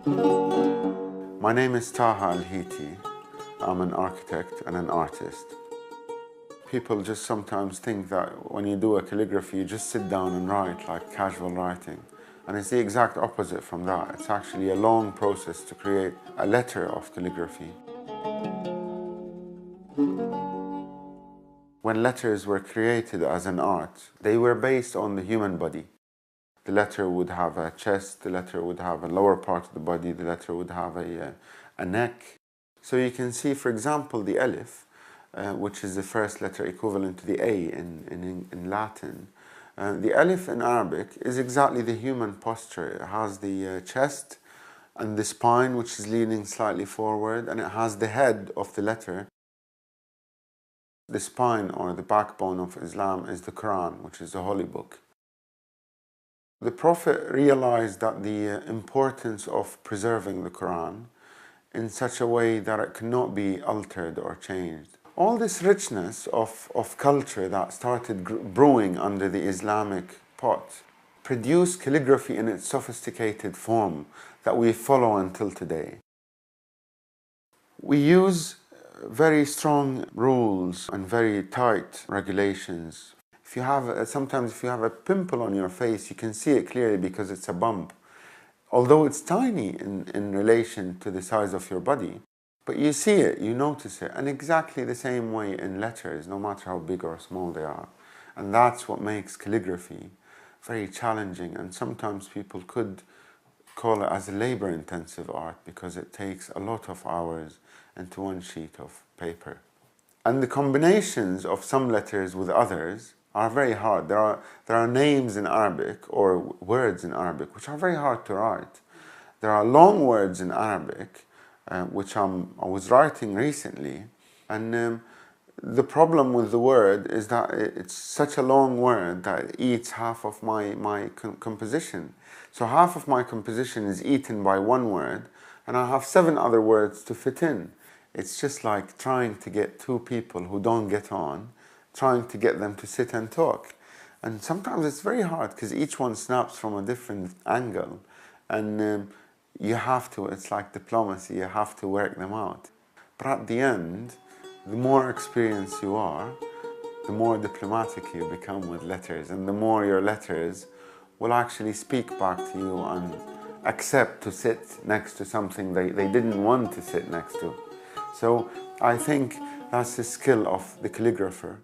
My name is Taha Al-Hiti. I'm an architect and an artist. People just sometimes think that when you do a calligraphy, you just sit down and write like casual writing. And it's the exact opposite from that. It's actually a long process to create a letter of calligraphy. When letters were created as an art, they were based on the human body. The letter would have a chest, the letter would have a lower part of the body, the letter would have a neck. So you can see, for example, the alif, which is the first letter equivalent to the A in Latin. The alif in Arabic is exactly the human posture. It has the chest and the spine, which is leaning slightly forward, and it has the head of the letter. The spine, or the backbone of Islam, is the Quran, which is the holy book. The Prophet realized that the importance of preserving the Quran in such a way that it cannot be altered or changed. All this richness of culture that started brewing under the Islamic pot produced calligraphy in its sophisticated form that we follow until today. We use very strong rules and very tight regulations. Sometimes if you have a pimple on your face, you can see it clearly because it's a bump. Although it's tiny in relation to the size of your body, but you see it, you notice it, and exactly the same way in letters, no matter how big or small they are. And that's what makes calligraphy very challenging, and sometimes people could call it as a labor-intensive art because it takes a lot of hours into one sheet of paper. And the combinations of some letters with others are very hard. There are names in Arabic or words in Arabic which are very hard to write. There are long words in Arabic which I was writing recently, and the problem with the word is that it's such a long word that it eats half of my composition. So half of my composition is eaten by one word, and I have 7 other words to fit in. It's just like trying to get 2 people who don't get on, trying to get them to sit and talk. And sometimes it's very hard because each one snaps from a different angle, and you have to, it's like diplomacy, you have to work them out. But at the end, the more experienced you are, the more diplomatic you become with letters, and the more your letters will actually speak back to you and accept to sit next to something they didn't want to sit next to. So I think that's the skill of the calligrapher.